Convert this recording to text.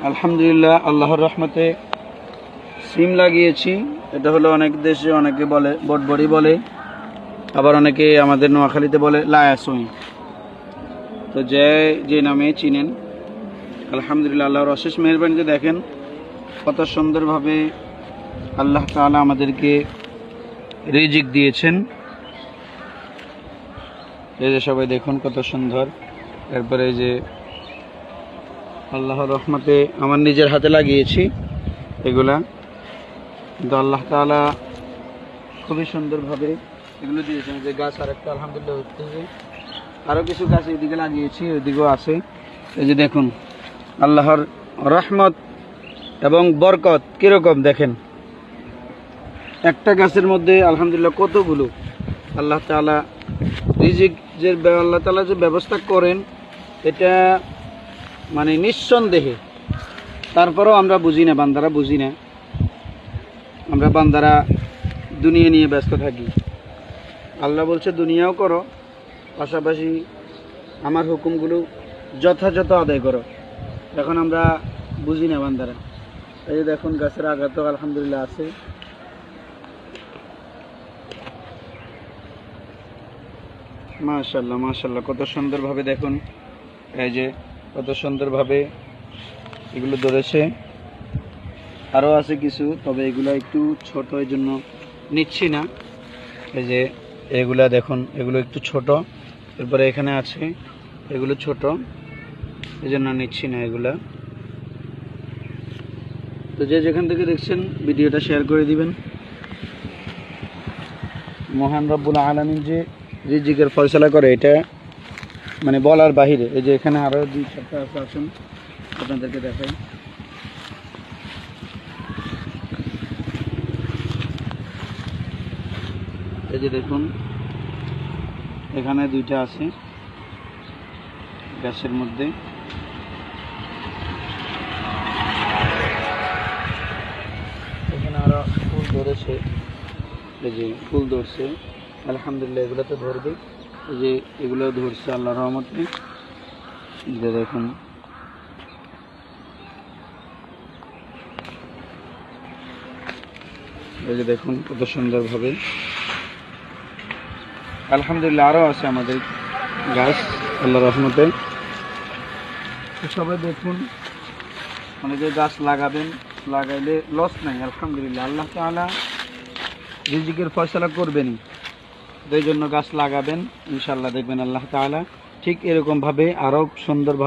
আলহামদুলিল্লাহ, আল্লাহর রহমতে সিম লাগিয়েছি। এটা হলো অনেক দেশে অনেকে বলে বটবড়ি বলে, আবার অনেকে আমাদের নোয়াখালীতে বলে লায়াসুই। তো যে নামে চিনেন, আলহামদুলিল্লাহ আল্লাহর অশেষ মেহেরবানিতে দেখেন কত সুন্দরভাবে আল্লাহ তাআলা আমাদেরকে রিজিক দিয়েছেন। এই যে সবাই দেখুন কত সুন্দর। এরপরে এই যে আল্লাহর রহমতে আমার নিজের হাতে লাগিয়েছি এগুলা, কিন্তু আল্লাহ তাআলা খুবই সুন্দরভাবে এগুলো দিয়েছেন। যে গাছ আরেকটা আলহামদুলিল্লাহ হচ্ছে, আরও কিছু গাছ এদিকে লাগিয়েছি, ওইদিকেও আছে। এই যে দেখুন আল্লাহর রহমত এবং বরকত কীরকম দেখেন, একটা গাছের মধ্যে আলহামদুলিল্লাহ কতগুলো আল্লাহ তাআলা রিজিক যে আল্লাহ তাআলা যে ব্যবস্থা করেন, এটা মানে নিঃসন্দেহে। তারপরেও আমরা বুঝি না, বান্দারা বুঝি না, আমরা বান্দারা দুনিয়া নিয়ে ব্যস্ত থাকি। আল্লাহ বলছে দুনিয়াও করো, পাশাপাশি আমার হুকুমগুলো যথাযথ আদায় করো। এখন আমরা বুঝি না বান্দারা। এই যে দেখুন গাছের আঘাত আলহামদুলিল্লাহ আছে। মাশাআল্লাহ মাশাআল্লাহ, কত সুন্দরভাবে দেখুন, এই যে কত সুন্দরভাবে এগুলো ধরেছে। আরও আছে কিছু, তবে এগুলো একটু ছোট, এই জন্য নিচ্ছি না। এই যে এগুলা দেখুন, এগুলো একটু ছোট। এরপরে এখানে আছে, এগুলো ছোট, এই জন্য নিচ্ছি না এগুলা। তো যে যেখান থেকে দেখছেন ভিডিওটা শেয়ার করে দিবেন। মহান রব্বুল আলামিন যে রিজিকের ফয়সালা করে, এটা মানে বলার বাহিরে। এই যে এখানে আরও 2-4টা আছে, আসুন আপনাদেরকে দেখাই। এই যে দেখুন এখানে 2টা আছে গাছের মধ্যে। এখানে আরো ফুল ধরেছে, এই যে ফুল ধরছে আলহামদুলিল্লাহ। এগুলো তো ধরবে, এই যে এগুলো ধরছে আল্লাহর রহমতে। যে দেখুন এই যে দেখুন কত সুন্দরভাবে আলহামদুলিল্লাহ। আরও আছে আমাদের গাছ আল্লাহর রহমতে। সবাই দেখুন, মানে যে গাছ লাগাবেন, লাগাইলে লস নাই। আলহামদুলিল্লাহ আল্লাহ তাআলা রিজিকের ফয়সালা করবেনই, এই জন্য গাছ লাগাবেন। ইনশাআল্লাহ দেখবেন আল্লাহ তাআলা ঠিক এরকমভাবে আরও সুন্দরভাবে